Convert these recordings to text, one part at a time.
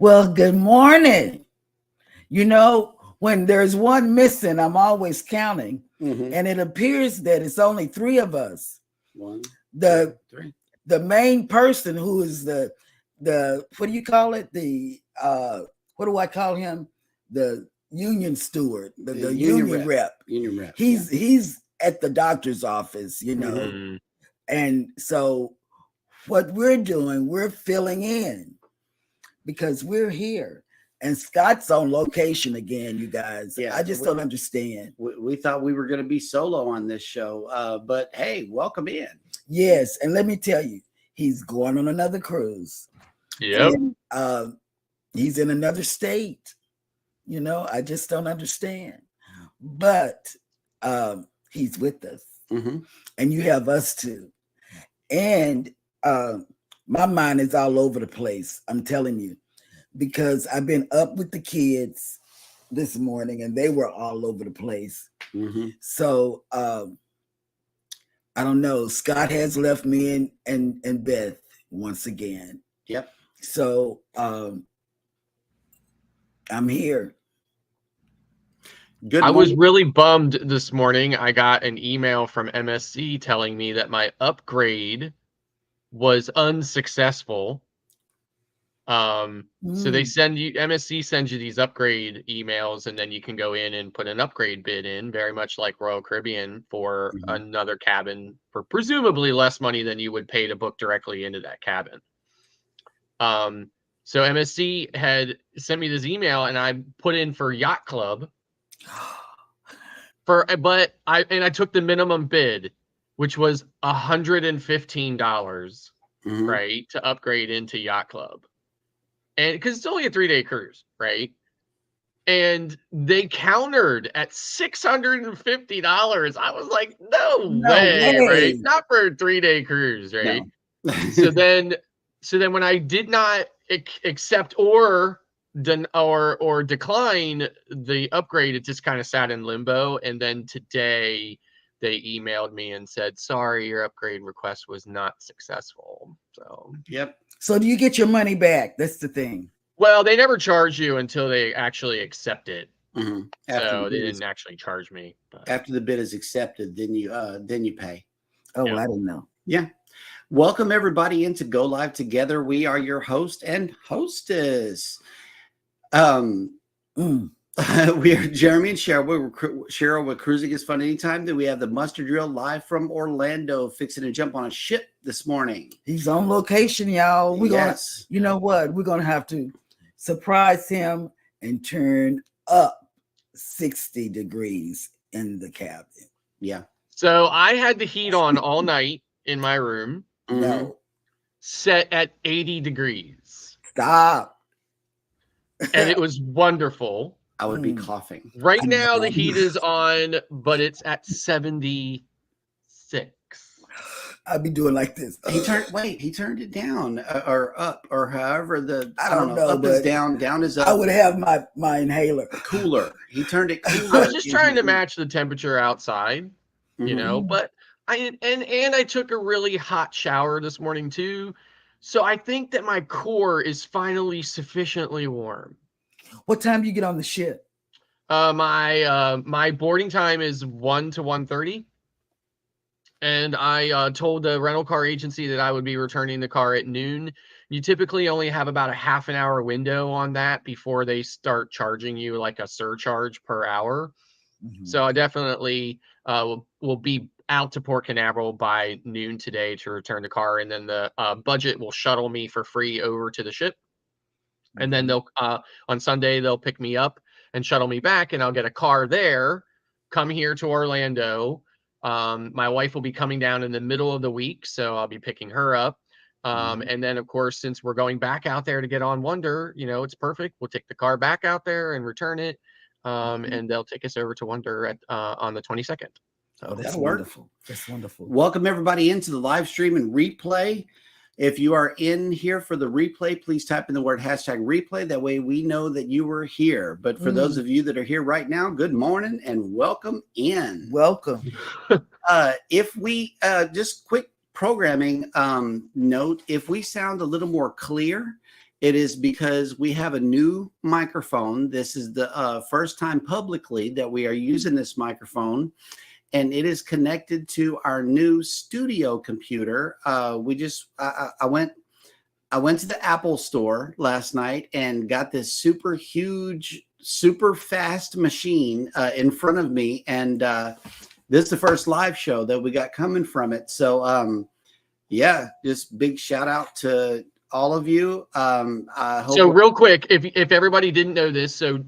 Well, good morning. When there's one missing, I'm always counting, and it appears that it's only three of us. One, The two, three. the main person who is the what do you call it? What do I call him? The union steward, the union rep. Union rep. He's at the doctor's office, and so what we're doing, we're filling in because we're here. And Scott's on location again, you guys. Yeah, I just don't understand. We thought we were going to be solo on this show, but hey, welcome in. Yes, and let me tell you, he's going on another cruise. Yep. And, he's in another state. I just don't understand. But he's with us. And you have us too. And my mind is all over the place, I'm telling you. Because I've been up with the kids this morning and they were all over the place. So I don't know. Scott has left me and Beth once again. Yep. So I'm here. I was really bummed this morning. I got an email from MSC telling me that my upgrade was unsuccessful. So they send you, MSC sends you these upgrade emails, and then you can go in and put an upgrade bid in, very much like Royal Caribbean, for another cabin for presumably less money than you would pay to book directly into that cabin. So MSC had sent me this email, and I put in for Yacht Club but I took the minimum bid, which was $115, right, to upgrade into Yacht Club. And because it's only a 3-day cruise, right? And they countered at $650. I was like, no way, right? Not for a 3-day cruise, right? No. so then when I did not accept or decline the upgrade, it just kind of sat in limbo. And then today they emailed me and said, sorry, your upgrade request was not successful. So yep. So do you get your money back? That's the thing. Well, they never charge you until they actually accept it. So they didn't actually charge me. But after the bid is accepted, then you pay. Oh, yeah. I didn't know. Yeah. Welcome everybody into Go Live Together. We are your host and hostess. We are Jeremy and Cheryl. Cheryl with Cruising is Fun Anytime. Then we have the Mustard Drill live from Orlando, fixing to jump on a ship this morning. He's on location, y'all. You know what? We're gonna have to surprise him and turn up 60 degrees in the cabin. Yeah. So I had the heat on all night in my room. No. Set at 80 degrees. Stop. And it was wonderful. I would be coughing. Right now, the heat is on, but it's at 76. I'd be doing like this. He turned it down or up or however I don't know. Up is down, down is up. I would have my inhaler. Cooler. He turned it cooler. I was just trying to match the temperature outside, but I took a really hot shower this morning too. So I think that my core is finally sufficiently warm. What time do you get on the ship? My boarding time is 1 to 1:30. And I told the rental car agency that I would be returning the car at noon. You typically only have about a half an hour window on that before they start charging you like a surcharge per hour. So I definitely will be out to Port Canaveral by noon today to return the car. And then the budget will shuttle me for free over to the ship. And then they'll on Sunday, they'll pick me up and shuttle me back, and I'll get a car there, come here to Orlando. My wife will be coming down in the middle of the week, so I'll be picking her up. And then, of course, since we're going back out there to get on Wonder, it's perfect. We'll take the car back out there and return it. And they'll take us over to Wonder on the 22nd. So that's wonderful. That's wonderful. Welcome everybody into the live stream and replay. If you are in here for the replay, please type in the word #replay. That way we know that you were here. But for those of you that are here right now, good morning and welcome in. Welcome. If we just quick programming note, if we sound a little more clear It is because we have a new microphone. This is the first time publicly that we are using this microphone, and it is connected to our new studio computer. I went to the Apple store last night and got this super huge, super fast machine in front of me, and this is the first live show that we got coming from it. So yeah, just big shout out to all of you. I hope So real quick, if everybody didn't know this, so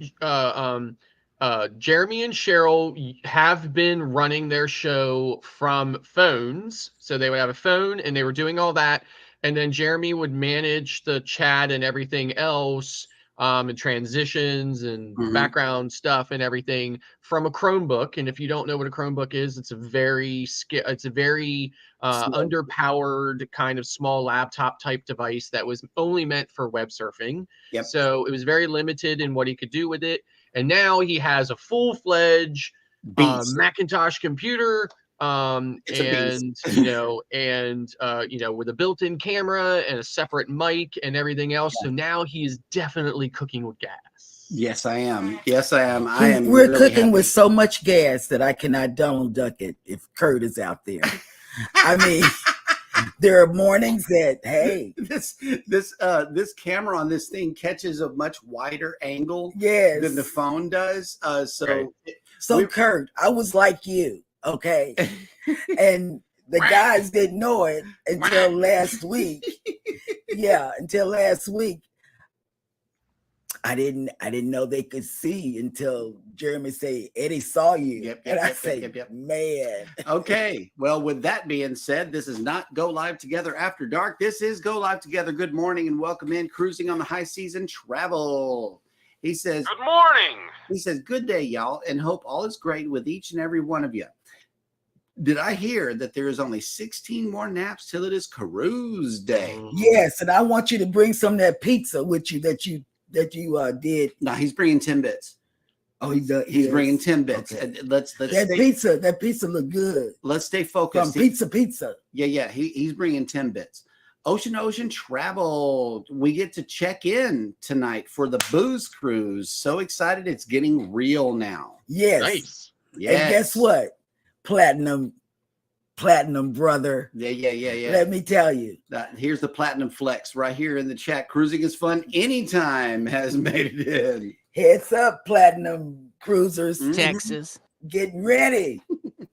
Jeremy and Cheryl have been running their show from phones. So they would have a phone and they were doing all that. And then Jeremy would manage the chat and everything else, and transitions and background stuff and everything from a Chromebook. And if you don't know what a Chromebook is, it's a very underpowered kind of small laptop type device that was only meant for web surfing. Yep. So it was very limited in what he could do with it. And now he has a full-fledged Macintosh computer, and with a built-in camera and a separate mic and everything else. So now he is definitely cooking with gas. Yes, I am. We're really cooking happy with so much gas that I cannot Donald Duck it if Kurt is out there. I mean, there are mornings that, hey, this camera on this thing catches a much wider angle than the phone does. Kurt, I was like you, okay, and the guys didn't know it until last week. Until last week. I didn't know they could see until Jeremy said, Eddie saw you. Man. Okay. Well, with that being said, this is not Go Live Together After Dark. This is Go Live Together. Good morning and welcome in Cruising on the High Season Travel. He says, good morning. He says, good day, y'all, and hope all is great with each and every one of you. Did I hear that there is only 16 more naps till it is cruise day? Yes, and I want you to bring some of that pizza with you that you did. No, he's bringing 10 bits. Oh, he's bringing 10 bits. Okay. Let's that pizza look good. Let's stay focused. From pizza. Yeah. He's bringing 10 bits. Ocean Travel. We get to check in tonight for the booze cruise. So excited! It's getting real now. Yes. Nice. Yes. And guess what? Platinum brother. Yeah. Let me tell you. Here's the platinum flex right here in the chat. Cruising is fun anytime has made it in. Heads up, platinum cruisers. Texas. Getting ready.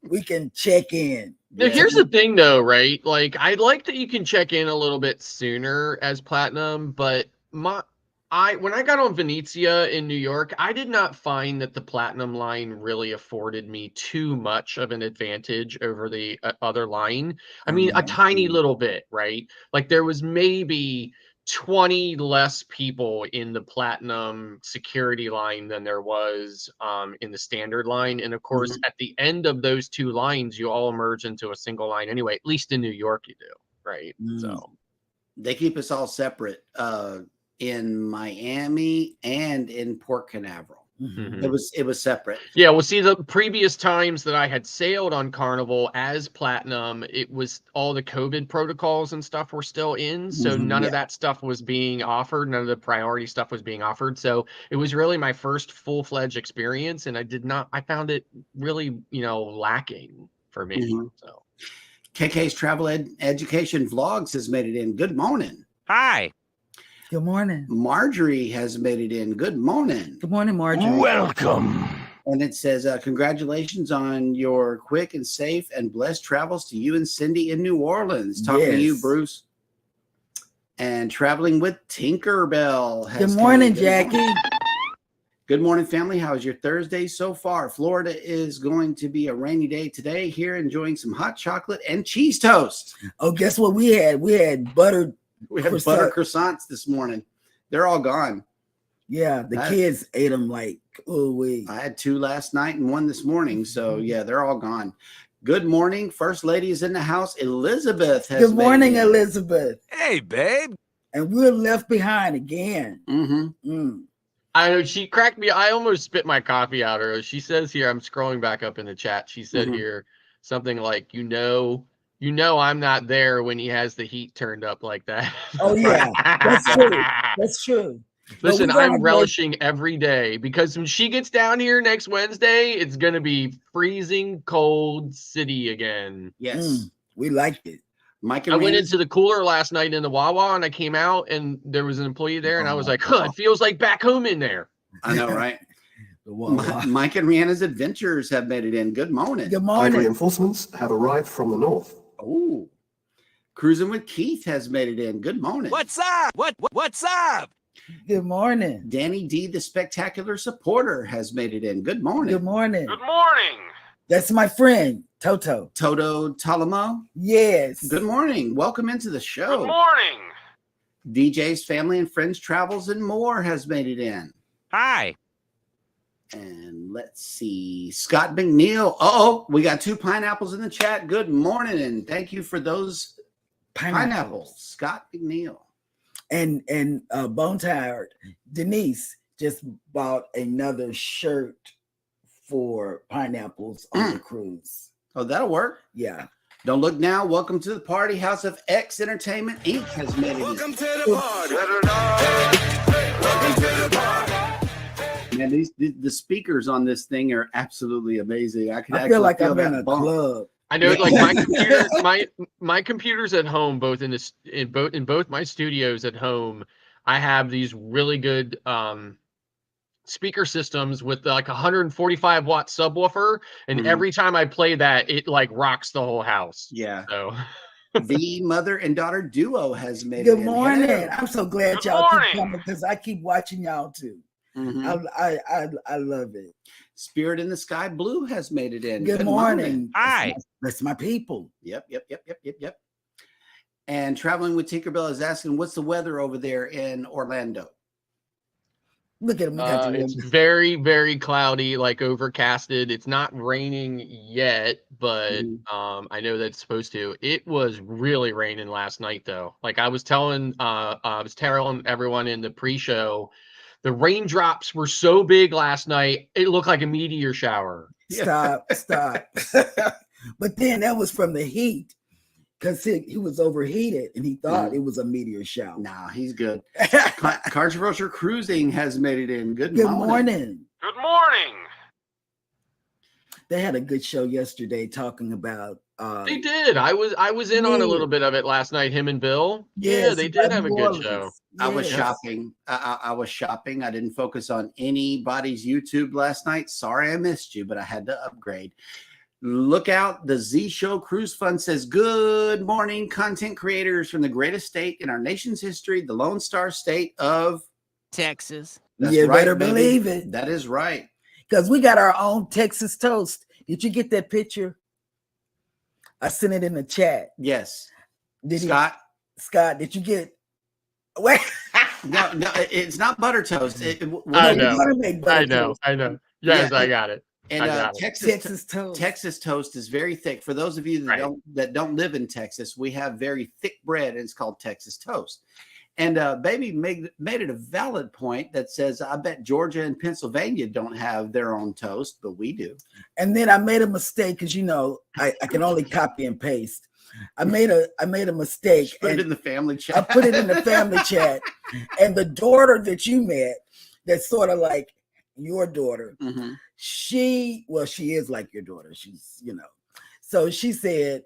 We can check in. Now, here's the thing though, right? Like, I like that you can check in a little bit sooner as platinum, but when I got on Venezia in New York, I did not find that the platinum line really afforded me too much of an advantage over the other line. I mean, a tiny little bit, right? Like there was maybe 20 less people in the platinum security line than there was in the standard line. And of course, at the end of those two lines, you all merge into a single line anyway. At least in New York, you do, right? So they keep us all separate. In Miami and in Port Canaveral. It was separate. Yeah, well, see, the previous times that I had sailed on Carnival as platinum, it was all the COVID protocols and stuff were still in, so none of that stuff was being offered. None of the priority stuff was being offered. So it was really my first full-fledged experience, and I found it really, lacking for me. So KK's Travel Education Vlogs has made it in. Good morning. Hi. Good morning. Marjorie has made it in. Good morning. Good morning, Marjorie. Welcome. And it says, congratulations on your quick and safe and blessed travels to you and Cindy in New Orleans. Talking to you, Bruce. And traveling with Tinkerbell. Good morning, Jackie. Good morning, family. How is your Thursday so far? Florida is going to be a rainy day today. Here, enjoying some hot chocolate and cheese toast. Oh, guess what we had? We had butter croissants this morning. They're all gone. Yeah, the kids ate them like, I had 2 last night and 1 this morning. So yeah, they're all gone. Good morning. First lady is in the house. Elizabeth has Good morning, Elizabeth. Hey, babe. And we're left behind again. I know she cracked me. I almost spit my coffee out her. She says here, I'm scrolling back up in the chat. She said here something like, You know I'm not there when he has the heat turned up like that. Oh yeah, that's true. That's true. But Listen, we're gonna I'm go- relishing every day because when she gets down here next Wednesday, it's going to be freezing cold city again. Yes. we like it. Mike I and went Randy. into the cooler last night in the Wawa and I came out and there was an employee there and I was like, huh, it feels like back home in there. I know, right? The Wawa. Mike and Rihanna's Adventures have made it in. Good morning. Good Tide morning. reinforcements have arrived from the north. Oh, Cruising with Keith has made it in. Good morning. What's up? What's up? Good morning. Danny D, the spectacular supporter, has made it in. Good morning. Good morning. Good morning. That's my friend Toto. Toto Talamo. Yes. Good morning. Welcome into the show. Good morning. DJ's Family and Friends Travels and More has made it in. Hi. And let's see, Scott McNeil. Oh, we got 2 pineapples in the chat. Good morning, and thank you for those pineapples, Scott McNeil. And Bone Tired Denise just bought another shirt for pineapples on the cruise. Oh, that'll work. Yeah. Don't look now. Welcome to the party. House of X Entertainment Inc. has made it. Welcome to the party. Welcome to the party. Man, the speakers on this thing are absolutely amazing. I I feel like I'm in that a bump. club. I know, like my computer, my computers at home, both in both my studios at home, I have these really good speaker systems with like 145 watt subwoofer, and every time I play that, it like rocks the whole house. Yeah. So The mother and daughter duo has made it. Good in. morning. Hello. I'm so glad Good y'all morning. keep coming because I keep watching y'all too. Mhm. I love it. Spirit in the Sky Blue has made it in. Good morning. Hi. That's my people. Yep. And Traveling with Tinkerbell is asking, what's the weather over there in Orlando? Look at him. We got It's you. very, very cloudy, like overcasted. It's not raining yet, but I know that it's supposed to. It was really raining last night, though. Like I was telling everyone in the pre-show, the raindrops were so big last night, it looked like a meteor shower. Stop. But then that was from the heat because he was overheated and he thought it was a meteor shower. Nah, he's good. Controversial Cruising has made it in. Good Good morning. morning. Good morning. They had a good show yesterday talking about They did. I was in on a little bit of it last night. Him and Bill. Yeah, they did have a good show. I was Yes. shopping. I was shopping. I didn't focus on anybody's YouTube last night. Sorry I missed you, but I had to upgrade. Look out. The Z Show Cruise Fund says, good morning, content creators from the greatest state in our nation's history, the Lone Star State of Texas. That's You right, better baby. believe it. That is right. Because we got our own Texas toast. Did you get that picture? I sent it in the chat. Yes. Did Scott? Scott, did you get wait? No, it's not butter toast. I know. I I know. Yes, Yeah, I got it. And I got it. Texas toast. Texas toast is very thick. For those of you that don't live in Texas, we have very thick bread, and it's called Texas toast. And Baby made it a valid point that says, I bet Georgia and Pennsylvania don't have their own toast, but we do. And then I made a mistake because I can only copy and paste. I made a mistake. Put it and in the family chat. I put it in the family chat. And the daughter that you met, that's sort of like your daughter, she is like your daughter. She's, So she said,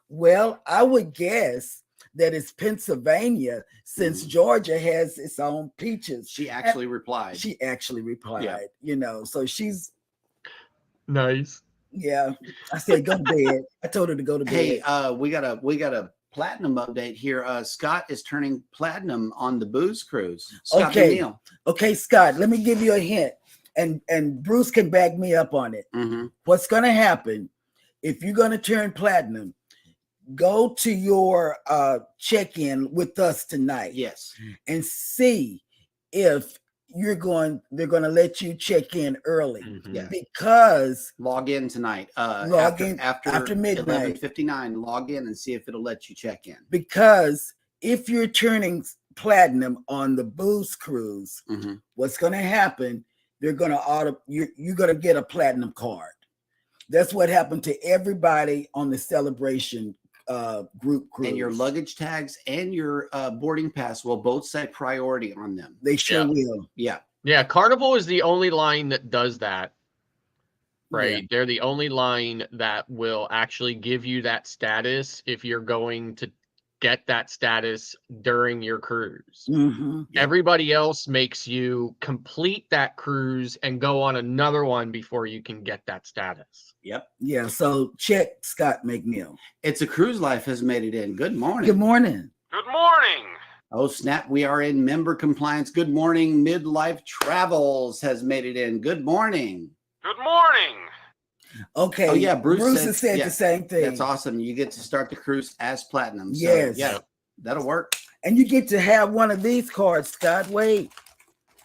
well, I would guess that it's Pennsylvania since Georgia has its own peaches. She actually replied. So she's Nice. yeah. I said go to bed. I told her to go to bed. Hey, we got a platinum update here. Scott is turning platinum on the booze cruise. Scott McNeil. Okay, Scott, let me give you a hint. And Bruce can back me up on it. What's gonna happen if you're gonna turn platinum? Go to your check-in with us tonight. Yes. And see if they're going to let you check in early. Yeah. Because log in tonight. After midnight. 11:59, log in and see if it'll let you check in. Because if you're turning platinum on the booze cruise, what's going to happen? They're going to you're going to get a platinum card. That's what happened to everybody on the celebration group cruise. And your luggage tags and your boarding pass will both say priority on them. They sure will. Yeah. Yeah, Carnival is the only line that does that. Right. Yeah. They're the only line that will actually give you that status if you're going to get that status during your cruise. Mm-hmm. Yep. Everybody else makes you complete that cruise and go on another one before you can get that status. Yep. Yeah. So check Scott McNeil. It's a Cruise Life has made it in. Good morning. Good morning. Good morning. Oh, snap. We are in member compliance. Good morning. Midlife Travels has made it in. Good morning. Good morning. Okay. Oh, yeah. Bruce has said yeah, the same thing. That's awesome. You get to start the cruise as platinum. So, Yes. yeah, that'll work. And you get to have one of these cards, Scott. Wait.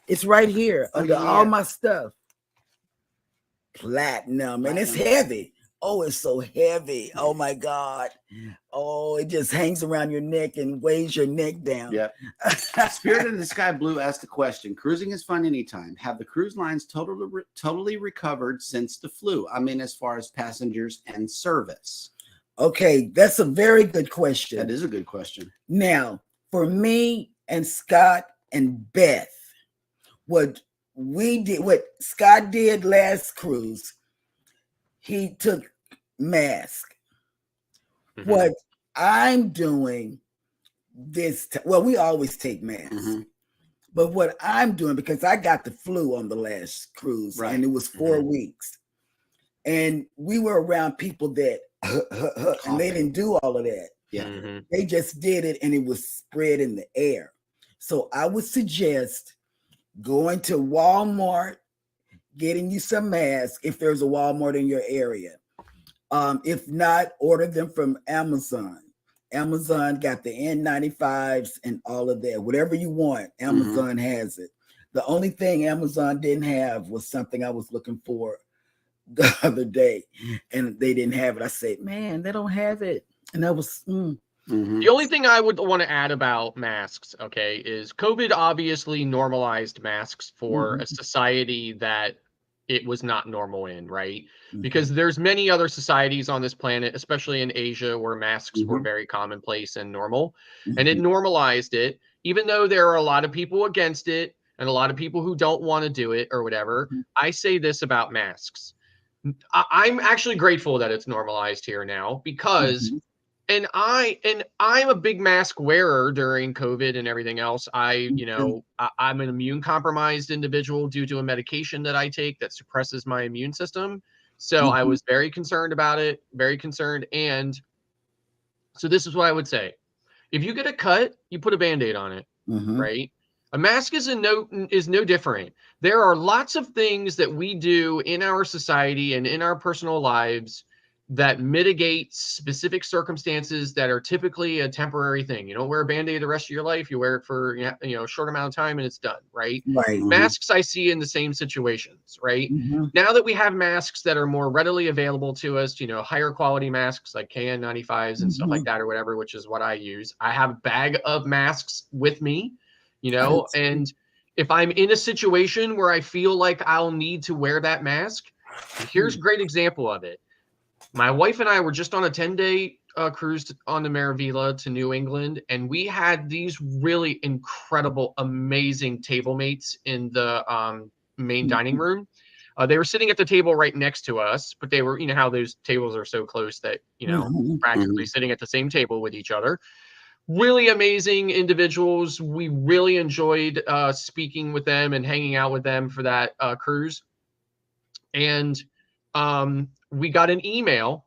It's right here under all my stuff. Platinum. And it's heavy. Oh, it's so heavy. Oh my God. Oh, it just hangs around your neck and weighs your neck down. Yeah. Spirit in the Sky Blue asked the question, cruising is fun anytime. Have the cruise lines totally recovered since the flu? I mean, as far as passengers and service. Okay, that's a very good question. That is a good question. Now, for me and Scott and Beth, what Scott did last cruise, he took mask. Mm-hmm. What I'm doing well, we always take masks. Mm-hmm. But what I'm doing, because I got the flu on the last cruise, Right. and it was 4 weeks. And we were around people that, and they didn't do all of that. Yeah. Mm-hmm. They just did it, and it was spread in the air. So I would suggest going to Walmart, getting you some masks if there's a Walmart in your area. If not, order them from Amazon. Amazon got the N95s and all of that. Whatever you want, Amazon has it. The only thing Amazon didn't have was something I was looking for the other day, and they didn't have it. I said, man, they don't have it. And that was The only thing I would want to add about masks, okay, is COVID obviously normalized masks for a society that it was not normal in, right? Because there's many other societies on this planet, especially in Asia, where masks were very commonplace and normal. And it normalized it, even though there are a lot of people against it and a lot of people who don't want to do it or whatever. I say this about masks. I'm actually grateful that it's normalized here now because and I'm a big mask wearer during COVID and everything else. I'm an immune compromised individual due to a medication that I take that suppresses my immune system. So I was very concerned about it, very concerned. And so this is what I would say. If you get a cut, you put a Band-Aid on it, right? A mask is no different. There are lots of things that we do in our society and in our personal lives that mitigate specific circumstances that are typically a temporary thing. You don't wear a Band-Aid the rest of your life. You wear it for a short amount of time and it's done, right? Right. Masks I see in the same situations, right? Now that we have masks that are more readily available to us, higher quality masks like KN95s and stuff like that or whatever, which is what I use. I have a bag of masks with me, and if I'm in a situation where I feel like I'll need to wear that mask, here's a great example of it. My wife and I were just on a 10-day cruise on the Maravilla to New England, and we had these really incredible, amazing table mates in the main dining room. They were sitting at the table right next to us, but they were, how those tables are so close that, practically sitting at the same table with each other. Really amazing individuals. We really enjoyed speaking with them and hanging out with them for that cruise. And we got an email.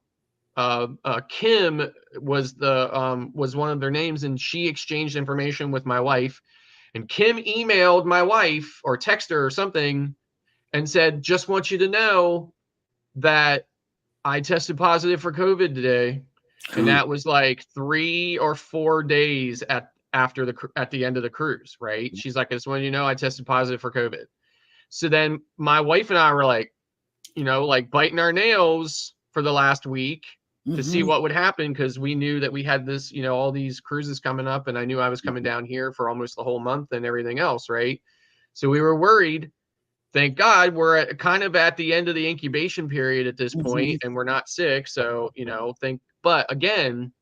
Kim was one of their names, and she exchanged information with my wife. And Kim emailed my wife or texted her or something and said, "Just want you to know that I tested positive for COVID today." And that was like 3 or 4 days at the end of the cruise, right? She's like, "I just want you to know I tested positive for COVID." So then my wife and I were like, biting our nails for the last week to see what would happen, because we knew that we had this, all these cruises coming up, and I knew I was coming down here for almost the whole month and everything else, right? So we were worried. Thank God we're kind of at the end of the incubation period at this point, and we're not sick. So, but again,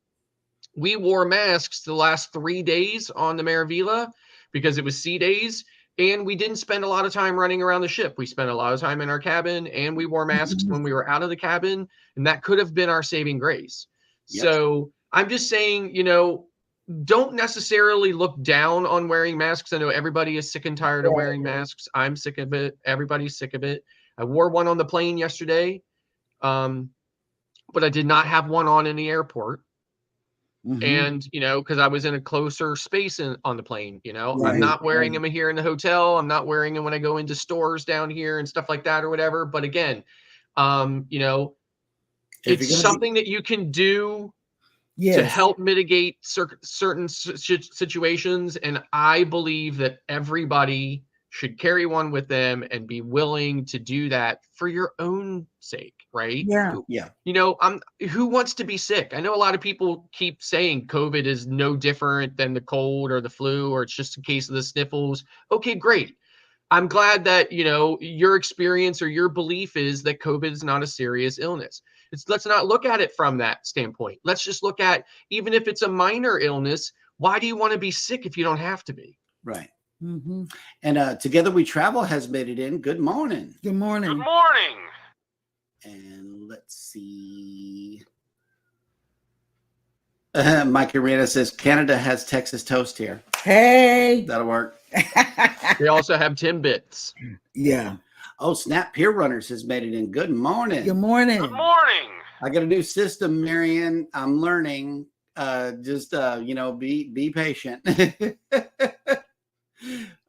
we wore masks the last 3 days on the Maravilla because it was sea days. And we didn't spend a lot of time running around the ship. We spent a lot of time in our cabin, and we wore masks when we were out of the cabin. And that could have been our saving grace. Yep. So I'm just saying, you know, don't necessarily look down on wearing masks. I know everybody is sick and tired of wearing masks. I'm sick of it. Everybody's sick of it. I wore one on the plane yesterday, but I did not have one on in the airport. And, you know, because I was in a closer space on the plane, you know, I'm not wearing them here in the hotel. I'm not wearing them when I go into stores down here and stuff like that or whatever. But again, you know, it's something that you can do to help mitigate certain situations. And I believe that everybody should carry one with them and be willing to do that for your own sake, right? Yeah. You know, who wants to be sick? I know a lot of people keep saying COVID is no different than the cold or the flu, or it's just a case of the sniffles. Okay, great. I'm glad that, you know, your experience or your belief is that COVID is not a serious illness. Let's not look at it from that standpoint. Let's just look at, even if it's a minor illness, why do you want to be sick if you don't have to be? Right. And Together We Travel has made it in. Good morning. Good morning. Good morning. And let's see. Mike Arena says Canada has Texas toast here. Hey. That'll work. They also have Timbits. Yeah. Oh, Snap Peer Runners has made it in. Good morning. Good morning. Good morning. I got a new system, Marion. I'm learning. Just you know, be patient.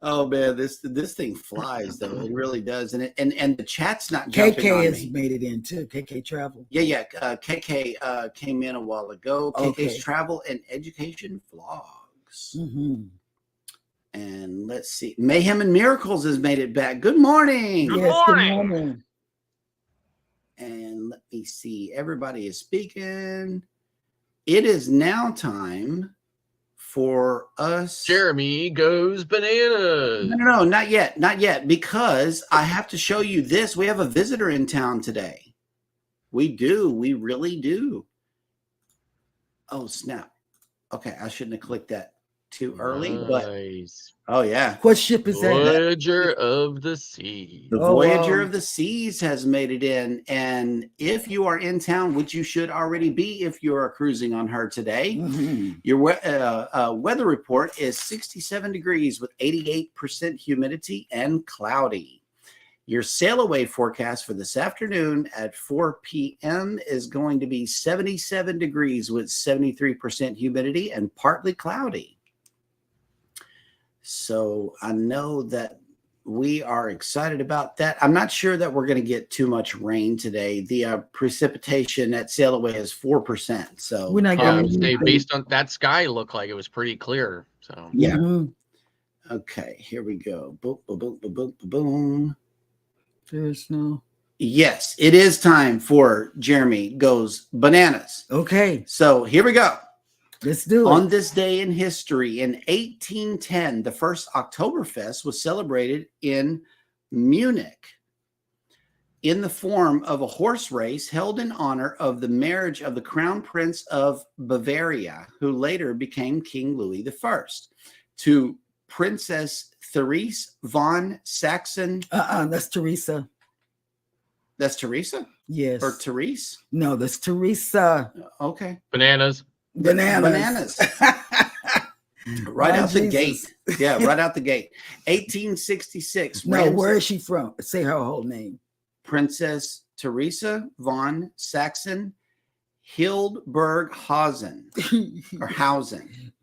Oh man, this thing flies though. It really does. And the chat's not jumping KK on has me. made it in too. KK Travel. Yeah. KK came in a while ago. KK's Travel and Education Vlogs. And let's see. Mayhem and Miracles has made it back. Good morning. Good Yes, morning. good morning. And let me see. Everybody is speaking. It is now time for us. Jeremy goes bananas. No, not yet. Not yet. Because I have to show you this. We have a visitor in town today. We do. We really do. Oh, snap. Okay. I shouldn't have clicked that too early, but oh yeah. What ship is that? Voyager of the Sea. The Voyager of the Seas has made it in. And if you are in town, which you should already be if you are cruising on her today, your weather report is 67 degrees with 88% humidity and cloudy. Your sail away forecast for this afternoon at 4 p.m. is going to be 77 degrees with 73% humidity and partly cloudy. So I know that we are excited about that. I'm not sure that we're going to get too much rain today. The precipitation at sail away is 4%. So We're not going to say based on that sky looked like it was pretty clear. So yeah. Okay, here we go. Boom, boom, boom, boom, boom, boom. There's no. Yes, it is time for Jeremy Goes Bananas. Okay. So here we go. Let's do it. On this day in history, in 1810, the first Oktoberfest was celebrated in Munich in the form of a horse race held in honor of the marriage of the Crown Prince of Bavaria, who later became King Louis I, to Princess Therese von Saxon. That's Teresa. That's Teresa? Yes. Or Therese? No, that's Teresa. Okay. bananas. Bananas. Right out the gate. Yeah, right out the gate. 1866. No, where is she from? Say her whole name. Princess Teresa von Saxon Hildburghausen or Hausen.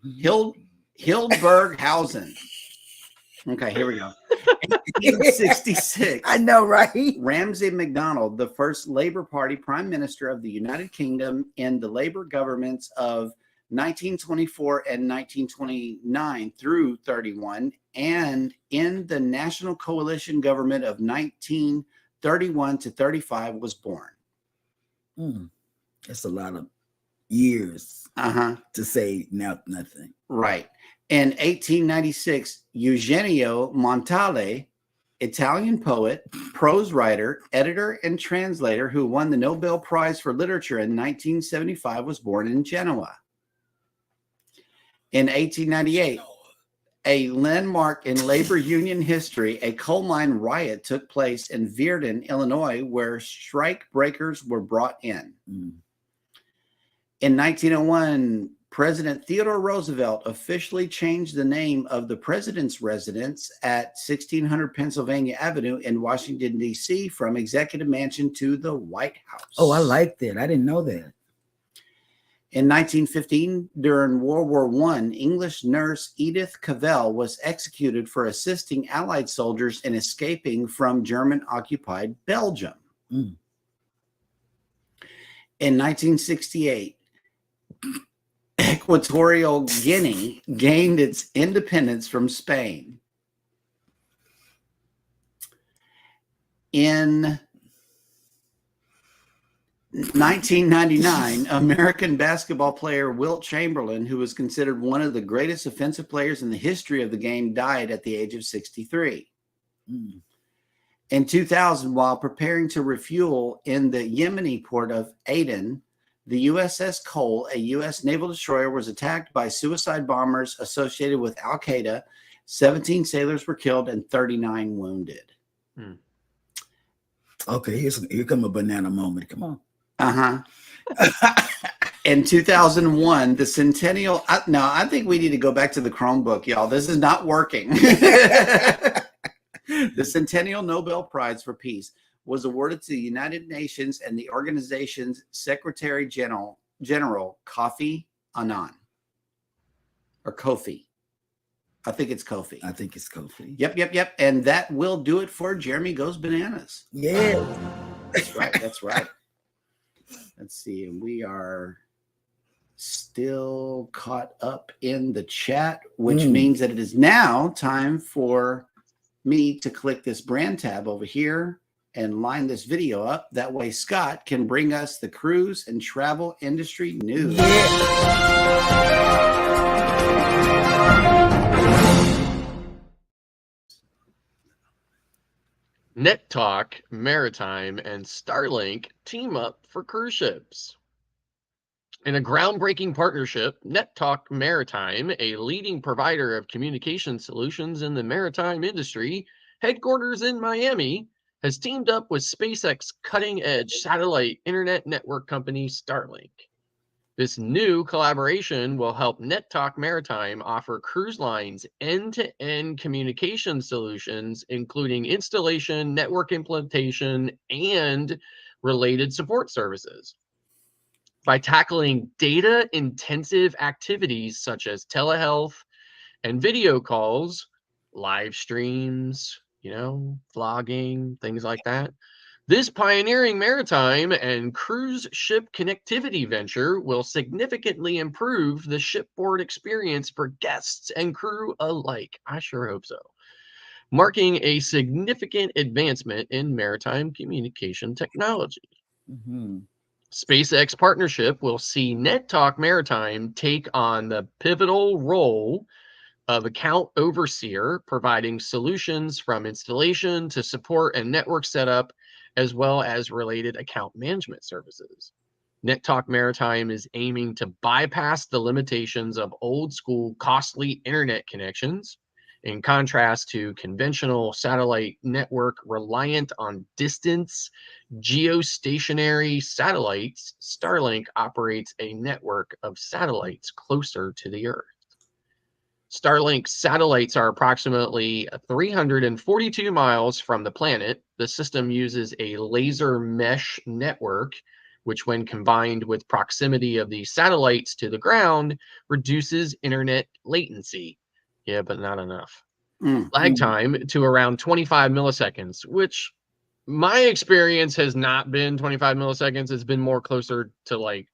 Hildburghausen. Okay, here we go. 1866. I know, right? Ramsay MacDonald, the first Labour Party Prime Minister of the United Kingdom in the Labour governments of 1924 and 1929 through 31, and in the National Coalition government of 1931 to 35 was born. That's a lot of years to say nothing. Right. In 1896, Eugenio Montale, Italian poet, prose writer, editor, and translator who won the Nobel Prize for Literature in 1975, was born in Genoa. In 1898, a landmark in labor union history, a coal mine riot took place in Virden, Illinois, where strike breakers were brought in. In 1901, President Theodore Roosevelt officially changed the name of the president's residence at 1600 Pennsylvania Avenue in Washington, D.C. from Executive Mansion to the White House. Oh, I like that. I didn't know that. In 1915, during World War I, English nurse Edith Cavell was executed for assisting Allied soldiers in escaping from German-occupied Belgium. In 1968, Equatorial Guinea gained its independence from Spain. In 1999, American basketball player Wilt Chamberlain, who was considered one of the greatest offensive players in the history of the game, died at the age of 63. In 2000, while preparing to refuel in the Yemeni port of Aden, the USS Cole, a U.S. naval destroyer, was attacked by suicide bombers associated with Al-Qaeda. 17 sailors were killed and 39 wounded. Okay, here come a banana moment. Come on. In 2001, the Centennial. No, I think we need to go back to the Chromebook, y'all. This is not working. The Centennial Nobel Prize for Peace was awarded to the United Nations and the organization's Secretary General Kofi Annan. Or Kofi. I think it's Kofi. I think it's Kofi. Yep. And that will do it for Jeremy Goes Bananas. Yeah. That's right. Let's see. We are still caught up in the chat, which means that it is now time for me to click this brand tab over here and line this video up. That way Scott can bring us the cruise and travel industry news. NetTalk Maritime and Starlink team up for cruise ships. In a groundbreaking partnership, NetTalk Maritime, a leading provider of communication solutions in the maritime industry, headquarters in Miami, has teamed up with SpaceX cutting-edge satellite internet network company Starlink. This new collaboration will help NetTalk Maritime offer cruise lines end-to-end communication solutions, including installation, network implementation, and related support services. By tackling data-intensive activities such as telehealth and video calls, live streams, vlogging, things like that, this pioneering maritime and cruise ship connectivity venture will significantly improve the shipboard experience for guests and crew alike. I sure hope so. Marking a significant advancement in maritime communication technology. SpaceX partnership will see NetTalk Maritime take on the pivotal role of account overseer, providing solutions from installation to support and network setup, as well as related account management services. NetTalk Maritime is aiming to bypass the limitations of old school, costly internet connections. In contrast to conventional satellite network reliant on distance, geostationary satellites, Starlink operates a network of satellites closer to the Earth. Starlink satellites are approximately 342 miles from the planet. The system uses a laser mesh network, which when combined with proximity of the satellites to the ground, reduces internet latency. Yeah, but not enough. Lag time to around 25 milliseconds, which my experience has not been 25 milliseconds. It's been more closer to like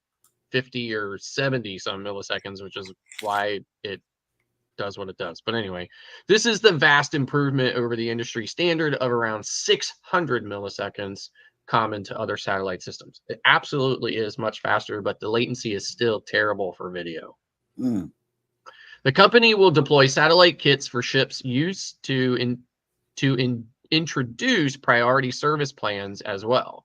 50 or 70 some milliseconds, which is why it does what it does. But anyway, this is the vast improvement over the industry standard of around 600 milliseconds common to other satellite systems. It absolutely is much faster, but the latency is still terrible for video. The company will deploy satellite kits for ships used to introduce priority service plans as well.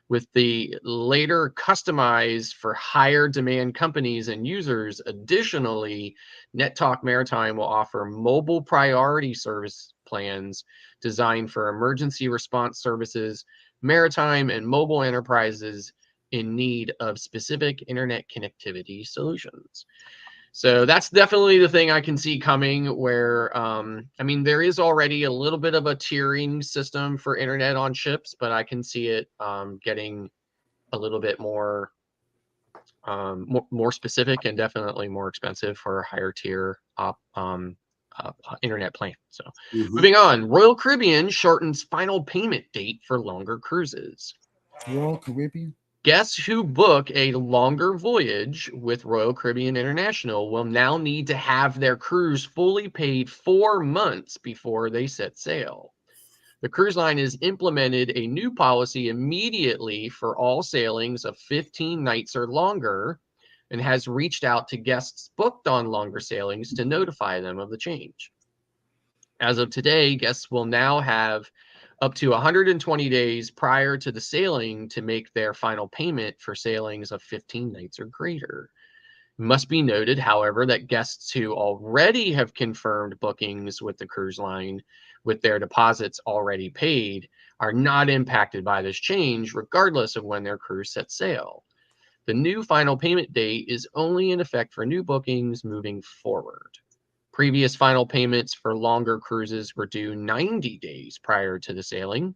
with the later customized for higher demand companies and users. Additionally, NetTalk Maritime will offer mobile priority service plans designed for emergency response services, maritime and mobile enterprises in need of specific internet connectivity solutions. So that's definitely the thing I can see coming where, I mean, there is already a little bit of a tiering system for internet on ships, but I can see it getting a little bit more, more specific and definitely more expensive for a higher tier internet plan. So moving on, Royal Caribbean shortens final payment date for longer cruises. Royal Caribbean? Guests who book a longer voyage with Royal Caribbean International will now need to have their cruise fully paid 4 months before they set sail. The cruise line has implemented a new policy immediately for all sailings of 15 nights or longer and has reached out to guests booked on longer sailings to notify them of the change. As of today, guests will now have up to 120 days prior to the sailing to make their final payment for sailings of 15 nights or greater. It must be noted, however, that guests who already have confirmed bookings with the cruise line with their deposits already paid are not impacted by this change, regardless of when their cruise sets sail. The new final payment date is only in effect for new bookings moving forward. Previous final payments for longer cruises were due 90 days prior to the sailing.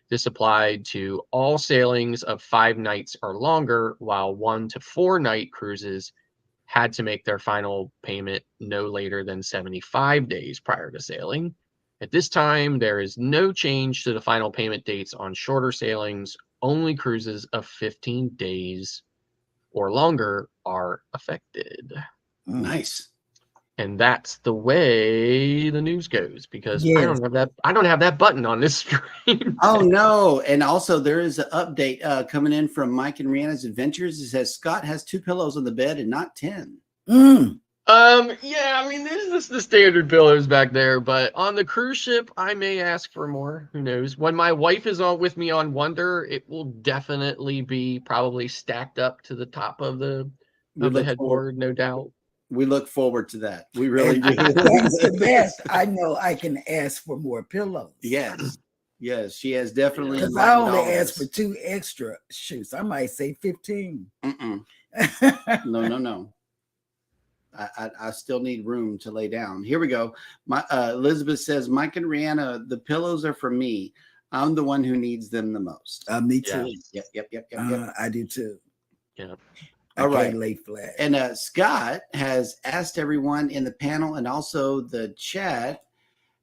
This applied to all sailings of 5 nights or longer, while 1 to 4 night cruises had to make their final payment no later than 75 days prior to sailing. At this time, there is no change to the final payment dates on shorter sailings. Only cruises of 15 days or longer are affected. Nice. And that's the way the news goes, because Yes. I don't have that button on this screen. Oh no. And also there is an update coming in from Mike and Rihanna's Adventures. It says Scott has 2 pillows on the bed and not 10. Yeah, I mean, this is the standard pillows back there, but on the cruise ship, I may ask for more. Who knows? When my wife is on with me on Wonder, it will definitely be probably stacked up to the top of the headboard, no doubt. We look forward to that. We really do. Thanks to that, I know I can ask for more pillows. Yes. Yes, she has definitely. Because I only asked for 2 extra shoes. I might say 15. No. I still need room to lay down. Here we go. My Elizabeth says, Mike and Rihanna, the pillows are for me. I'm the one who needs them the most. Me too. Yep. I do too. Yeah. All right. Lay flat. And Scott has asked everyone in the panel and also the chat,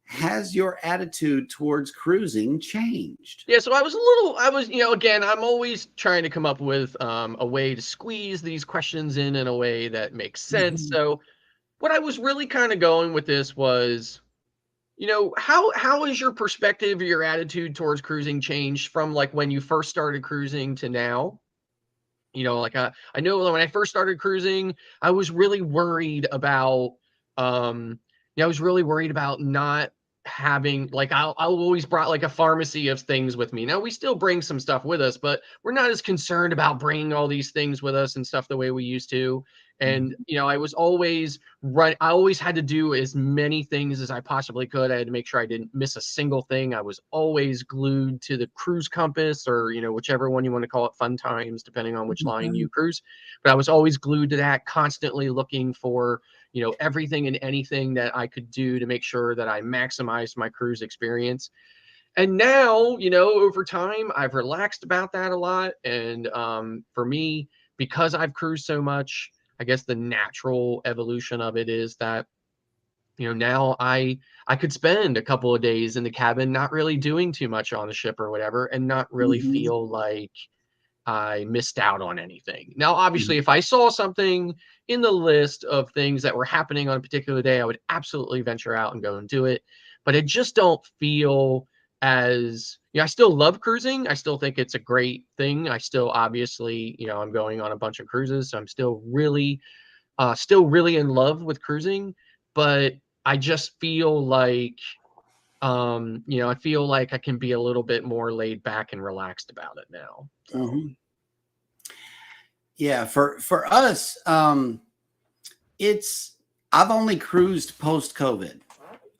has your attitude towards cruising changed? Yeah, so I was, again, I'm always trying to come up with a way to squeeze these questions in a way that makes sense. So what I was really kind of going with this was, how is your perspective or your attitude towards cruising changed from like when you first started cruising to now? I know when I first started cruising, I was really worried about, not having, like, I'll always brought like a pharmacy of things with me. Now we still bring some stuff with us, but we're not as concerned about bringing all these things with us and stuff the way we used to. And, I was always I always had to do as many things as I possibly could. I had to make sure I didn't miss a single thing. I was always glued to the cruise compass or, whichever one you want to call it, fun times, depending on which line you cruise. But I was always glued to that, constantly looking for, everything and anything that I could do to make sure that I maximized my cruise experience. And now, over time, I've relaxed about that a lot. And for me, because I've cruised so much, I guess the natural evolution of it is that, now I could spend a couple of days in the cabin, not really doing too much on the ship or whatever, and not really feel like I missed out on anything. Now, obviously, if I saw something in the list of things that were happening on a particular day, I would absolutely venture out and go and do it. But I just don't feel as, I still love cruising. I still think it's a great thing. I still obviously, I'm going on a bunch of cruises, so I'm still really in love with cruising. But I just feel like I feel like I can be a little bit more laid back and relaxed about it now. So. Mm-hmm. Yeah, for us, I've only cruised post-COVID.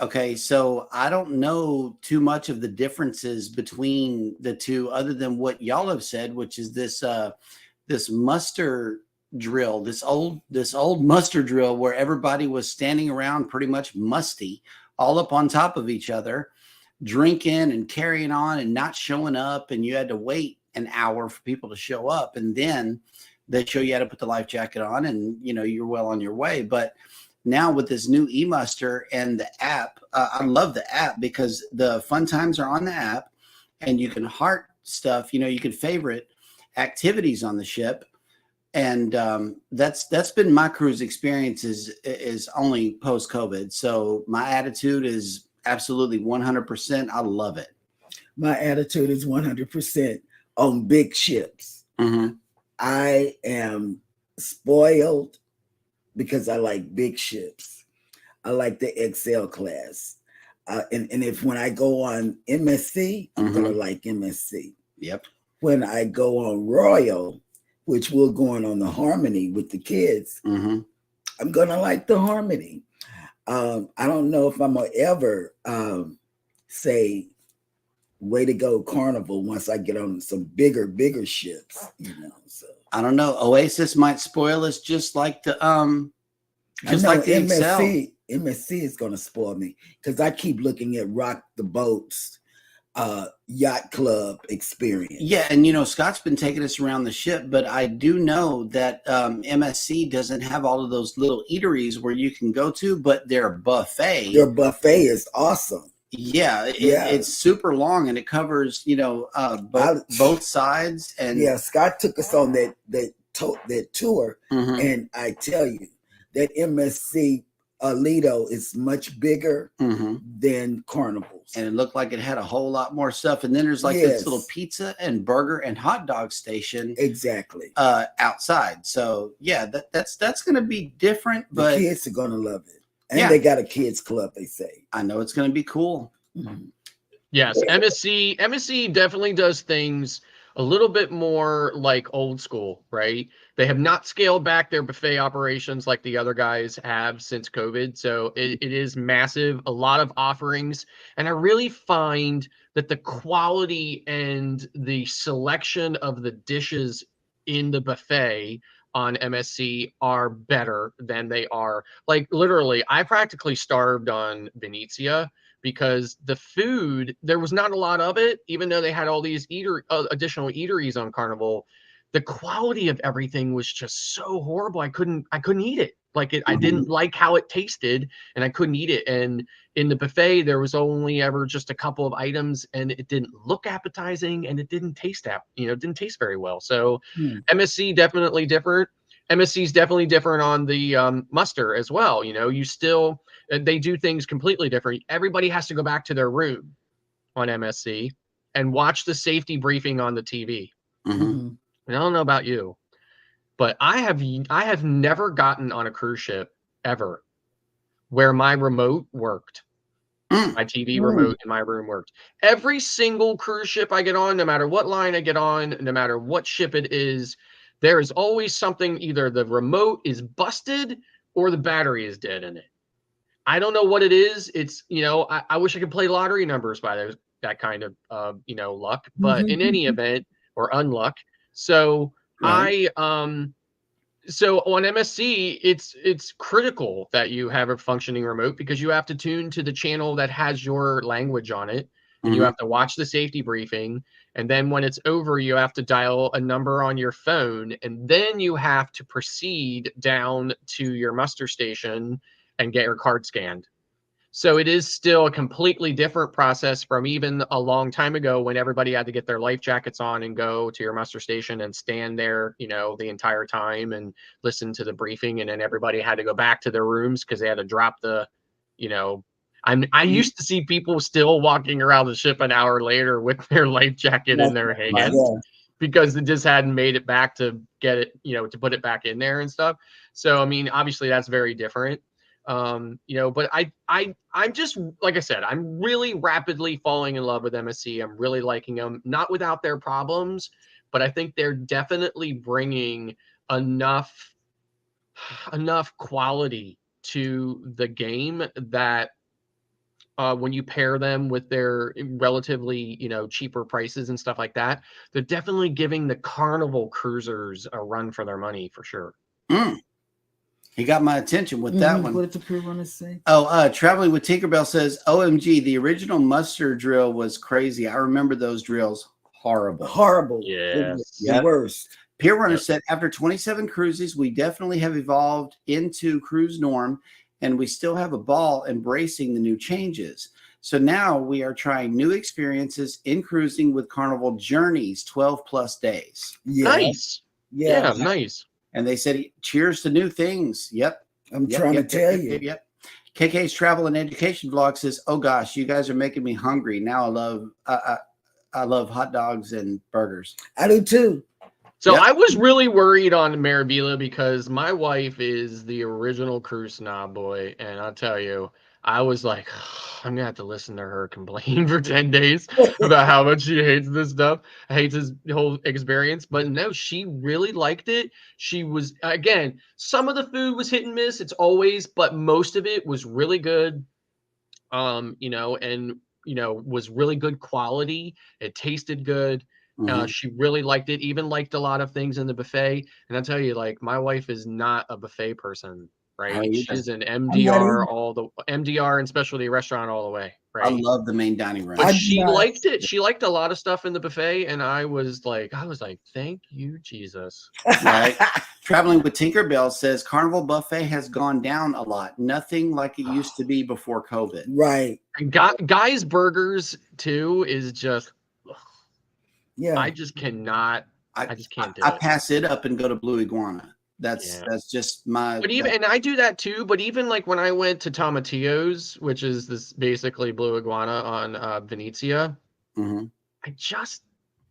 Okay, so I don't know too much of the differences between the two, other than what y'all have said, which is this muster drill, this old muster drill where everybody was standing around pretty much musty, all up on top of each other, drinking and carrying on and not showing up, and you had to wait an hour for people to show up, and then they show you how to put the life jacket on, and you're well on your way. But now with this new eMuster and the app, I love the app because the fun times are on the app, and you can heart stuff. You can favorite activities on the ship, and that's been my cruise experience is only post COVID. So my attitude is absolutely 100%. I love it. My attitude is 100% on big ships. Mm-hmm. I am spoiled because I like big ships. I like the XL class. And if when I go on MSC, I'm going to like MSC. Yep. When I go on Royal, which we're going on the Harmony with the kids, I'm going to like the Harmony. I don't know if I'm going to ever say, way to go Carnival once I get on some bigger ships, so. I don't know. Oasis might spoil us just like the like the MSC. MSC is going to spoil me because I keep looking at Rock the Boat's yacht club experience. Yeah, and Scott's been taking us around the ship, but I do know that MSC doesn't have all of those little eateries where you can go to, but their buffet. Their buffet is awesome. Yeah, it's super long, and it covers both sides. And yeah, Scott took us on that tour, and I tell you that MSC Lido is much bigger than Carnival's, and it looked like it had a whole lot more stuff. And then there's like this little pizza and burger and hot dog station outside. So yeah, that's going to be different. But the kids are going to love it. And they got a kids club, they say. I know it's going to be cool. Yes, MSC definitely does things a little bit more like old school, right? They have not scaled back their buffet operations like the other guys have since COVID. So it is massive, a lot of offerings. And I really find that the quality and the selection of the dishes in the buffet on MSC are better than they are. Like literally, I practically starved on Venezia because the food, there was not a lot of it, even though they had all these additional eateries on Carnival. The quality of everything was just so horrible. I couldn't eat it. Like I didn't like how it tasted, and I couldn't eat it. And in the buffet, there was only ever just a couple of items, and it didn't look appetizing, and it didn't taste didn't taste very well. So MSC definitely different. MSC is definitely different on the muster as well. They do things completely different. Everybody has to go back to their room on MSC and watch the safety briefing on the TV. And I don't know about you, but I have never gotten on a cruise ship ever where my remote worked. My TV remote in my room worked. Every single cruise ship I get on, no matter what line I get on, no matter what ship it is, there is always something, either the remote is busted or the battery is dead in it. I don't know what it is. It's, I wish I could play lottery numbers by that kind of, luck, but in any event, or unluck. So so on MSC, it's critical that you have a functioning remote because you have to tune to the channel that has your language on it. And you have to watch the safety briefing. And then when it's over, you have to dial a number on your phone. And then you have to proceed down to your muster station and get your card scanned. So it is still a completely different process from even a long time ago when everybody had to get their life jackets on and go to your muster station and stand there, the entire time and listen to the briefing. And then everybody had to go back to their rooms because they had to drop the, I used to see people still walking around the ship an hour later with their life jacket in their hand because it just hadn't made it back to get it, to put it back in there and stuff. So, I mean, obviously that's very different. But I'm just, like I said, I'm really rapidly falling in love with MSC. I'm really liking them, not without their problems, but I think they're definitely bringing enough quality to the game that when you pair them with their relatively, cheaper prices and stuff like that, they're definitely giving the Carnival cruisers a run for their money for sure. He got my attention with that one. What did the crew want to say? Traveling with Tinkerbell says, OMG, the original muster drill was crazy. I remember those drills. Horrible. Yes. The worst. Pier Runner said, after 27 cruises, we definitely have evolved into cruise norm, and we still have a ball embracing the new changes. So now we are trying new experiences in cruising with Carnival Journeys, 12 plus days. Yeah. Nice. Yeah, nice. And they said, cheers to new things. Yep. I'm trying to tell you. Yep. KK's Travel and Education vlog says, oh gosh, you guys are making me hungry. Now I love hot dogs and burgers. I do too. So I was really worried on Marabella because my wife is the original cruise snob boy. And I'll tell you, I was like, I'm going to have to listen to her complain for 10 days about how much she hates this stuff, hates his whole experience. But no, she really liked it. She was, again, some of the food was hit and miss. It's always, but most of it was really good. Was really good quality. It tasted good. She really liked it, even liked a lot of things in the buffet. And I'll tell you, like, my wife is not a buffet person, right? She's an MDR and specialty restaurant all the way, right? I love the main dining room. But she liked it. She liked a lot of stuff in the buffet, and I was like, thank you, Jesus. Right. Traveling with Tinkerbell says Carnival buffet has gone down a lot. Nothing like it used to be before COVID. Right. And Guy's Burgers too is just. Yeah, I just cannot. I just can't do it. I pass it up and go to Blue Iguana. That's just my. But and I do that too. But even like when I went to Tomatillo's, which is this basically Blue Iguana on Venezia, I just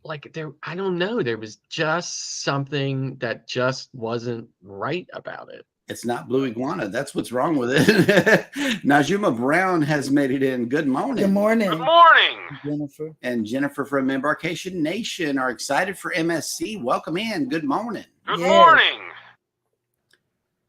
I don't know. There was just something that just wasn't right about it. It's not Blue Iguana. That's what's wrong with it. Najuma Brown has made it in. Good morning. Good morning. Good morning. Jennifer. And Jennifer from Embarkation Nation are excited for MSC. Welcome in. Good morning. Good morning.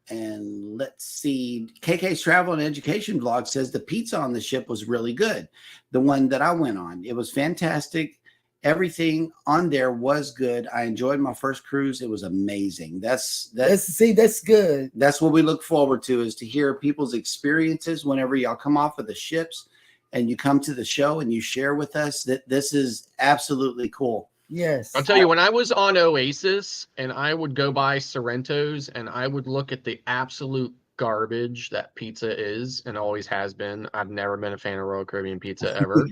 And let's see. KK's Travel and Education vlog says the pizza on the ship was really good. The one that I went on. It was fantastic. Everything on there was good. I enjoyed my first cruise. It was amazing. That's good. That's what we look forward to, is to hear people's experiences whenever y'all come off of the ships and you come to the show and you share with us. That this is absolutely cool. Yes. I'll tell you, when I was on Oasis and I would go by Sorrento's and I would look at the absolute garbage that pizza is and always has been. I've never been a fan of Royal Caribbean pizza ever.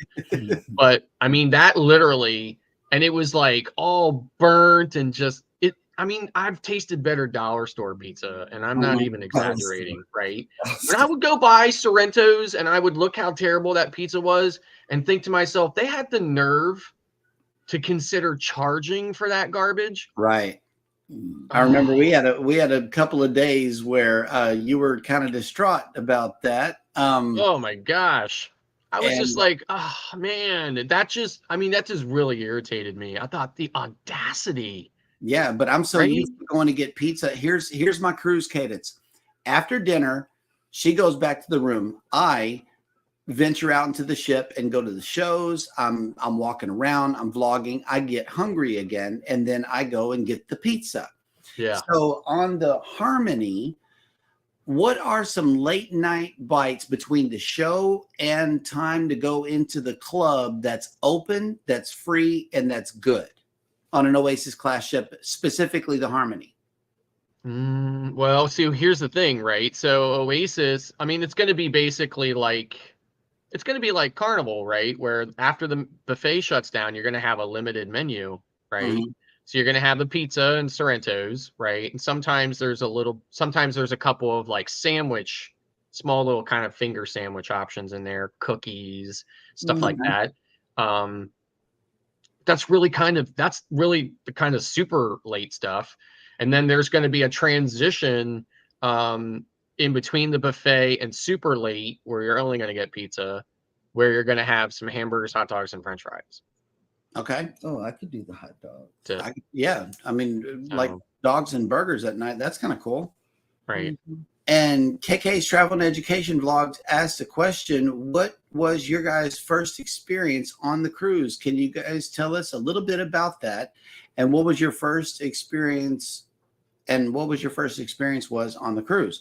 But I mean, that literally, and it was like all burnt and just it. I mean, I've tasted better dollar store pizza, and I'm not even exaggerating, right? But I would go by Sorrento's and I would look how terrible that pizza was and think to myself, they had the nerve to consider charging for that garbage. Right. I remember we had a couple of days where you were kind of distraught about that. Oh my gosh. I was just like, oh man, that just really irritated me. I thought the audacity. Yeah, but I'm so used to going to get pizza. Here's my cruise cadence. After dinner, she goes back to the room. I venture out into the ship and go to the shows. I'm walking around, I'm vlogging. I get hungry again, and then I go and get the pizza. Yeah. So on the Harmony, what are some late night bites between the show and time to go into the club that's open, that's free, and that's good on an Oasis class ship, specifically the Harmony? Well, see, here's the thing, right? So Oasis, I mean, it's going to be basically like, it's going to be like Carnival, right? Where after the buffet shuts down, you're going to have a limited menu, right? So you're going to have a pizza and Sorrento's, right? And sometimes there's a couple of like small little kind of finger sandwich options in there, cookies, stuff like that. That's really the kind of super late stuff. And then there's going to be a transition in between the buffet and super late, where you're only going to get pizza, where you're going to have some hamburgers, hot dogs, and French fries. Okay. Oh, I could do the hot dog. I mean, like dogs and burgers at night. That's kind of cool. Right. Mm-hmm. And KK's Travel and Education Vlogs asked a question. What was your guys' first experience on the cruise? Can you guys tell us a little bit about that? And what was your first experience? And what was your first experience was on the cruise?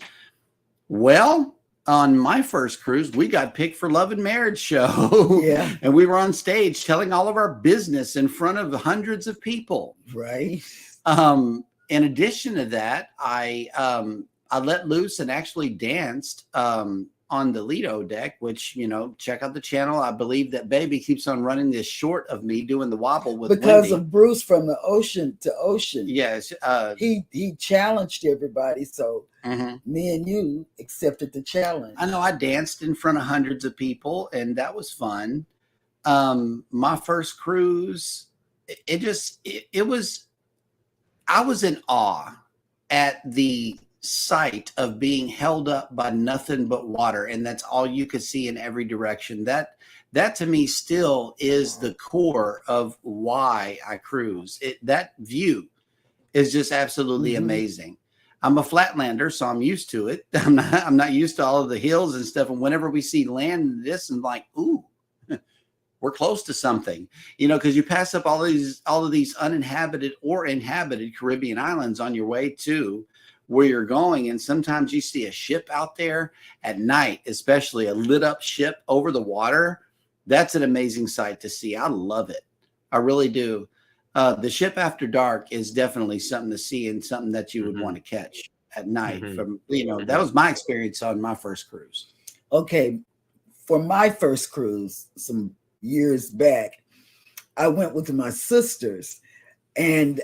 Well, on my first cruise, we got picked for Love and Marriage show. Yeah. And we were on stage telling all of our business in front of hundreds of people. Right. In addition to that, I let loose and actually danced on the Lido deck, which, you know, check out the channel. I believe that baby keeps on running this short of me doing the wobble with because Wendy. of Bruce from the ocean to ocean. Yes. He challenged everybody. So me and you accepted the challenge. I know I danced in front of hundreds of people, and that was fun. My first cruise, I was in awe at the sight of being held up by nothing but water, and that's all you could see in every direction. That to me still is the core of why I cruise. That view is just absolutely amazing. I'm a flatlander, so I'm used to it. I'm not used to all of the hills and stuff. And whenever we see land, this and like, ooh, we're close to something, you know, because you pass up all of these uninhabited or inhabited Caribbean islands on your way to where you're going. And sometimes you see a ship out there at night, especially a lit up ship over the water. That's an amazing sight to see. I love it. I really do. The ship after dark is definitely something to see and something that you would want to catch at night. From, you know, that was my experience on my first cruise. Okay. For my first cruise, some years back, I went with my sisters, and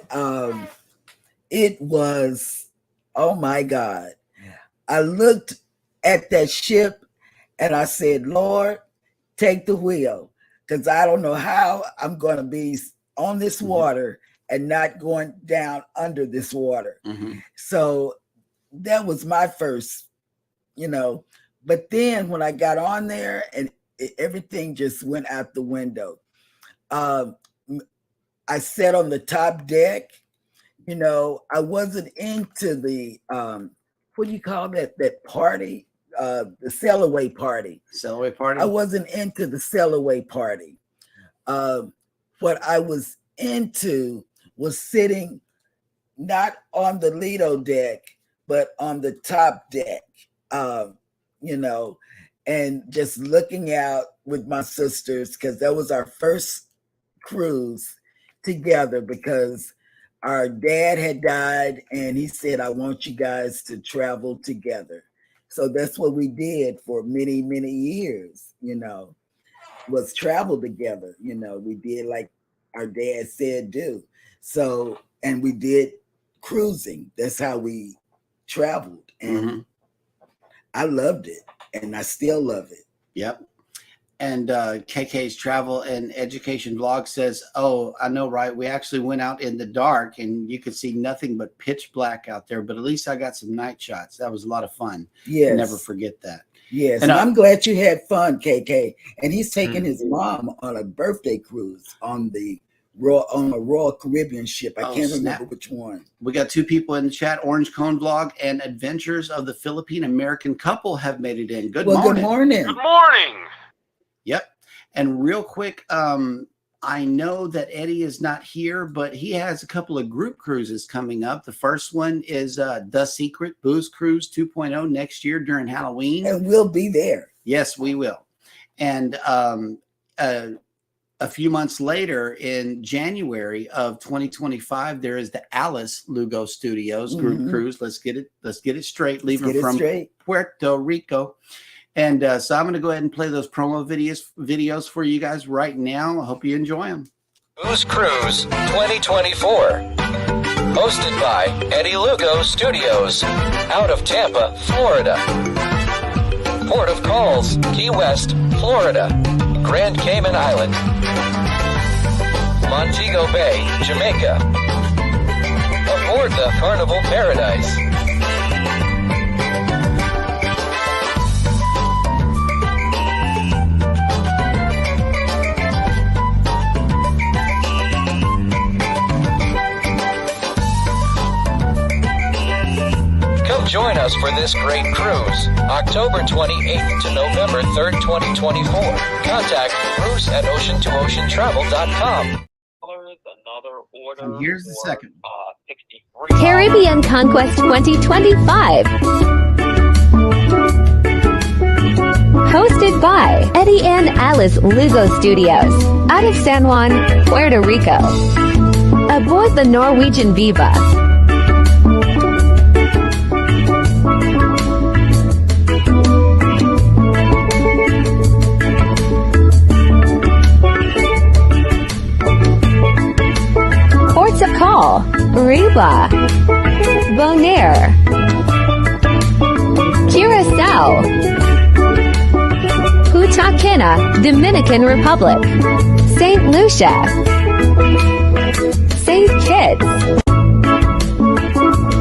it was, oh my God. I looked at that ship and I said, Lord, take the wheel, because I don't know how I'm going to be on this water and not going down under this water. So that was my first, you know, but then when I got on there and everything just went out the window. I sat on the top deck. You know, I wasn't into the what do you call that party? The sail away party. Sail away party. I wasn't into the sail away party. What I was into was sitting not on the Lido deck, but on the top deck. You know, and just looking out with my sisters, because that was our first cruise together, because our dad had died and he said, I want you guys to travel together. So that's what we did for many, many years, you know, was travel together. You know, we did like our dad said do. So, and we did cruising. That's how we traveled. And I loved it. And I still love it. Yep. And KK's Travel and Education Vlog says, oh, I know, right? We actually went out in the dark and you could see nothing but pitch black out there. But at least I got some night shots. That was a lot of fun. Yes. Never forget that. Yes. And I'm glad you had fun, KK. And he's taking his mom on a birthday cruise on a Royal Caribbean ship. I can't remember which one. We got two people in the chat. Orange Cone Vlog and Adventures of the Philippine American Couple have made it in. Good morning. Good morning. Good morning. Yep. And real quick, I know that Eddie is not here, but he has a couple of group cruises coming up. The first one is The Secret Booze Cruise 2.0 next year during Halloween. And we'll be there. Yes, we will. And a few months later, in January of 2025, there is the Alice Lugo Studios group cruise. Let's get it straight. Leaving from Puerto Rico. And so I'm going to go ahead and play those promo videos for you guys right now. I hope you enjoy them. Booze Cruise 2024. Hosted by Eddie Lugo Studios. Out of Tampa, Florida. Port of Calls, Key West, Florida. Grand Cayman Island. Montego Bay, Jamaica. Aboard the Carnival Paradise. Come join us for this great cruise, October 28th to November 3rd, 2024. Contact Bruce at ocean2oceantravel.com. And here's the second. Caribbean Conquest 2025. Hosted by Eddie and Alice Lugo Studios, out of San Juan, Puerto Rico. Aboard the Norwegian Viva. Ports of call: Riba, Bonaire, Curacao, Punta Cana, Dominican Republic, St. Lucia, St. Kitts.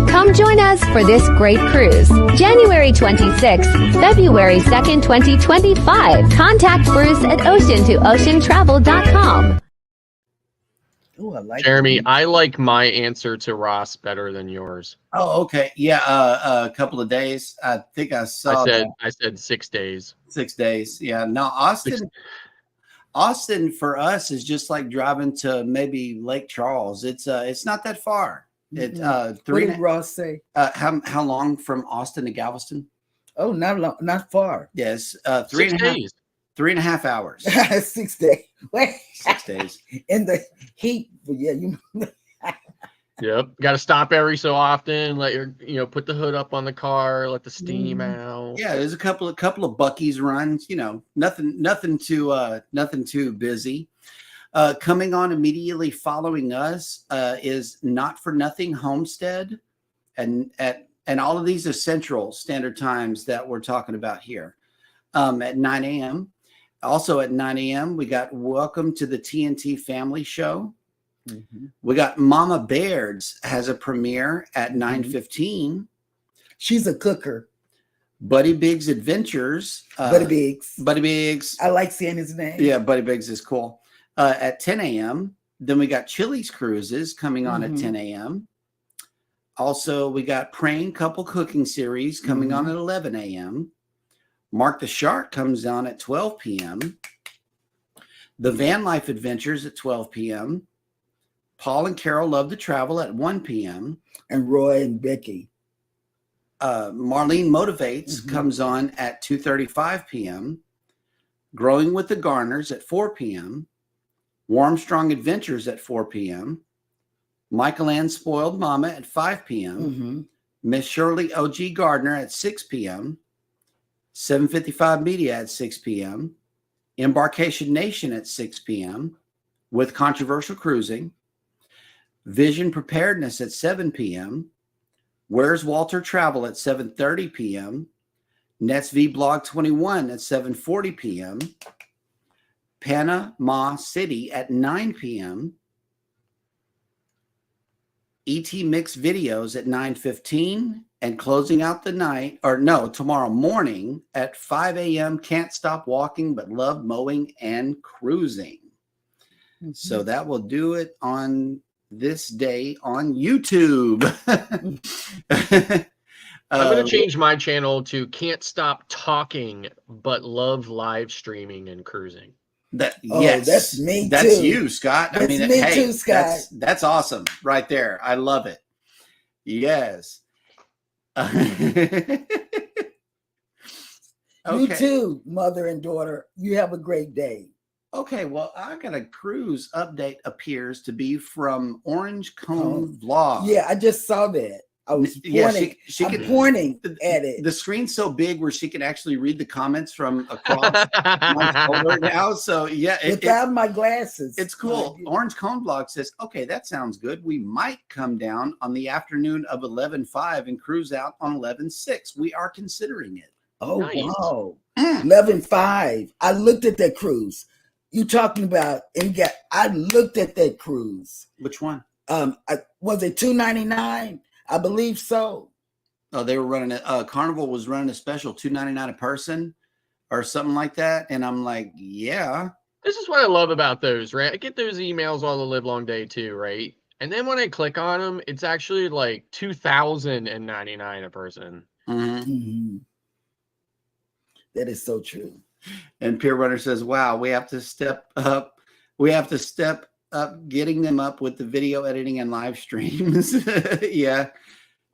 Come join us for this great cruise, January 26th, February 2nd, 2025. Contact Bruce at ocean2oceantravel.com. Ooh, I like Jeremy, that. I like my answer to Ross better than yours. Oh, okay. Yeah, a couple of days. I think I saw I said 6 days. 6 days. Yeah. No, Austin for us is just like driving to maybe Lake Charles. It's not that far. It's What three. did Ross say? How long from Austin to Galveston? Oh, not long, not far. Yes, 6 days. 3.5 hours. 6 days. Wait, 6 days. in the heat. Yeah, you. Yep. Got to stop every so often. Let put the hood up on the car. Let the steam Mm. out. Yeah, there's a couple of Buc-ee's runs. Nothing too busy. Coming on immediately following us is Not for Nothing Homestead, and all of these are Central Standard Times that we're talking about here at 9 a.m. Also at 9 a.m. we got Welcome to the TNT Family Show. Mhm. We got Mama Baird's has a premiere at 9:15. She's a cooker. Buddy Biggs Adventures. Buddy Biggs. Buddy Biggs. I like saying his name. Yeah, Buddy Biggs is cool. At 10 a.m. Then we got Chili's Cruises coming on at 10 a.m. Also, we got Praying Couple Cooking Series coming on at 11 a.m. Mark the Shark comes on at 12 p.m. The Van Life Adventures at 12 p.m. Paul and Carol Love to Travel at 1 p.m. And Roy and Becky. Marlene Motivates comes on at 2:35 p.m. Growing with the Garners at 4 p.m. Warmstrong Adventures at 4 p.m. Michael Ann Spoiled Mama at 5 p.m. Miss Shirley O.G. Gardner at 6 p.m. 755 Media at 6 p.m. Embarkation Nation at 6 p.m. with Controversial Cruising. Vision Preparedness at 7 p.m. Where's Walter Travel at 7:30 p.m. Nets V Blog 21 at 7:40 p.m. Panama City at 9 p.m. ET Mix Videos at 9:15 and closing out the night, tomorrow morning at 5 a.m. Can't Stop Walking But Love Mowing and Cruising. So that will do it on this day on YouTube. I'm going to change my channel to Can't Stop Talking But Love Live Streaming and Cruising. Yes, that's me That's too. you, Scott. That's me too, Scott. That's awesome right there. I love it. Yes. Okay. You too, mother and daughter. You have a great day. Okay, well, I got a cruise update appears to be from Orange Cone Vlog. Yeah, I just saw that. I was pointing. She I'm can, pointing at it. The screen's so big where she can actually read the comments from across my shoulder now. So yeah, without my glasses. It's cool. Orange Cone Vlog says, okay, that sounds good. We might come down on the afternoon of 11/5 and cruise out on 11/6. We are considering it. Oh, Nice. wow. 11/5. I looked at that cruise. You talking about, I looked at that cruise. Which one? Was it $299? I believe so. Oh, they were running it. Carnival was running a special, $299 a person or something like that. And I'm like, yeah. This is what I love about those, right? I get those emails all the live long day too, right? And then when I click on them, it's actually like $2,099 a person. Mm-hmm. That is so true. And Peer Runner says, wow, we have to step up. We have to step up getting them up with the video editing and live streams. Yeah.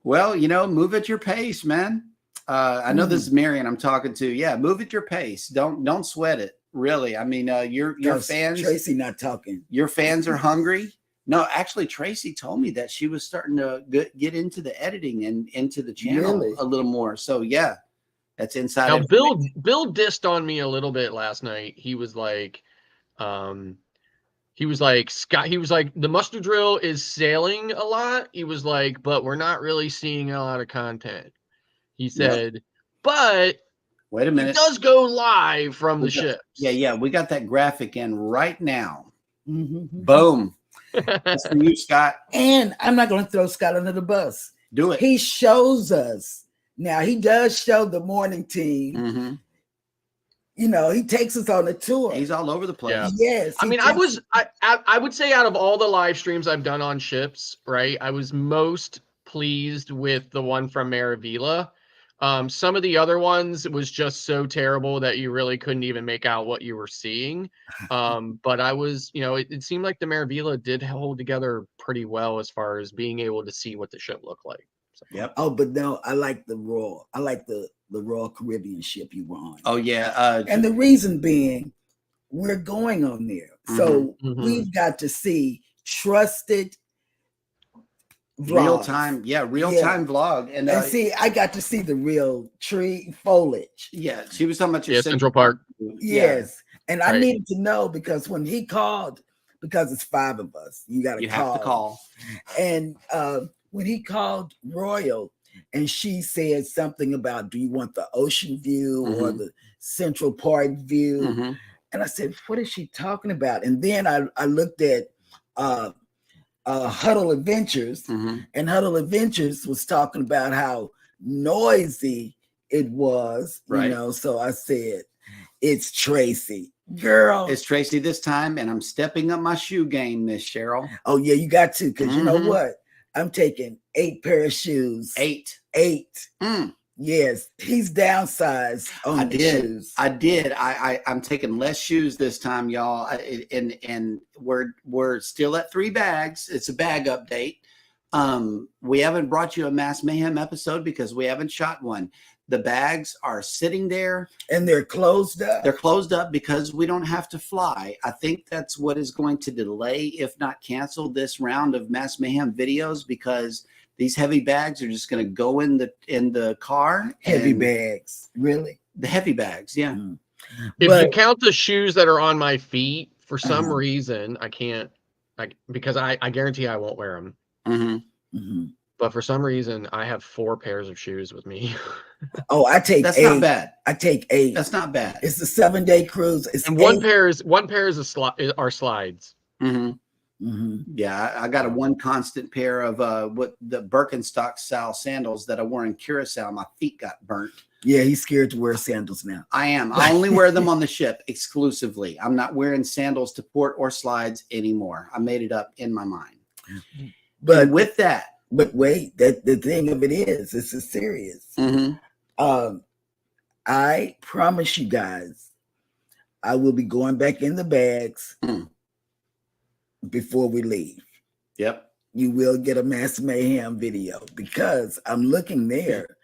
Well, move at your pace, man. I know this is Marion I'm talking to. Yeah, move at your pace. Don't sweat it. Really. I mean, your fans. Tracy not talking. Your fans are hungry. No, actually, Tracy told me that she was starting to get into the editing and into the channel a little more. So yeah, that's inside. Now, Bill dissed on me a little bit last night. He was like, Scott, he was like, the muster drill is sailing a lot. He was like, but we're not really seeing a lot of content. He said, but wait a minute, it does go live from the ship. Yeah, we got that graphic in right now. Mm-hmm. Boom. That's for you, Scott. And I'm not going to throw Scott under the bus. Do it. He shows us. Now, he does show the morning team. Mm-hmm. He takes us on a tour. He's all over the place. Yeah. Yes. I mean, I would say out of all the live streams I've done on ships, right, I was most pleased with the one from Maravilla. Some of the other ones was just so terrible that you really couldn't even make out what you were seeing. But I was, it seemed like the Maravilla did hold together pretty well as far as being able to see what the ship looked like. So. Yep. Oh, but no, I like the Royal. I like the Royal Caribbean ship you were on. Oh yeah. And the reason being, we're going on there, so we've got to see trusted. Real time vlog, and see, I got to see the real tree foliage. Yeah, she was talking about your Central Park. Yes, and I needed to know because when he called, because it's 5 of us, you have to call. And when he called Royal, and she said something about, do you want the ocean view or the Central Park view? And I said, what is she talking about? And then I looked at Huddle Adventures, and Huddle Adventures was talking about how noisy it was, so I said, it's Tracy. Girl, it's Tracy this time, and I'm stepping up my shoe game, Miss Cheryl. Oh yeah, you got to, because you know what? I'm taking 8 pair of shoes. 8. Yes, he's downsized on the shoes. I did. I'm taking less shoes this time, y'all. And we're still at 3 bags. It's a bag update. We haven't brought you a Mass Mayhem episode because we haven't shot one. The bags are sitting there. And they're closed up. They're closed up because we don't have to fly. I think that's what is going to delay, if not cancel, this round of Mass Mayhem videos, because these heavy bags are just going to go in the car. Heavy bags, really? The heavy bags, yeah. If you count the shoes that are on my feet, for some reason I can't, because I guarantee I won't wear them. But for some reason, I have 4 pairs of shoes with me. Oh, I take 8. That's not bad. I take 8. That's not bad. It's a 7-day cruise. It's and one pair is are slides. Yeah, I got a one constant pair of what the Birkenstock style sandals that I wore in Curacao. My feet got burnt. Yeah, he's scared to wear sandals now. I am. I only wear them on the ship exclusively. I'm not wearing sandals to port or slides anymore. I made it up in my mind. But and with that. But wait, the thing of it is, this is serious. I promise you guys, I will be going back in the bags before we leave. Yep. You will get a Mass Mayhem video because I'm looking there.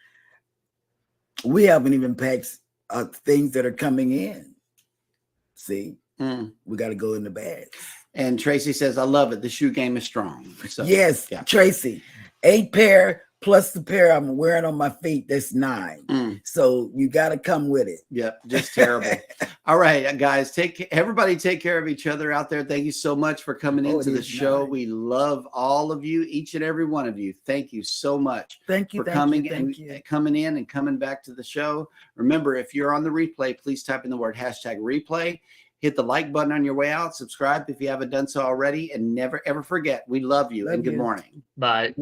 We haven't even packed things that are coming in. See, we got to go in the bags. And Tracy says, I love it. The shoe game is strong. So, yes, yeah. Tracy, 8 pair plus the pair I'm wearing on my feet. That's 9. So you got to come with it. Yep, just terrible. All right, guys, everybody take care of each other out there. Thank you so much for coming into the show. 9. We love all of you, each and every one of you. Thank you so much. Thank you for coming in and coming back to the show. Remember, if you're on the replay, please type in the word #replay. Hit the like button on your way out. Subscribe if you haven't done so already. And never, ever forget, we love you and good morning. Bye.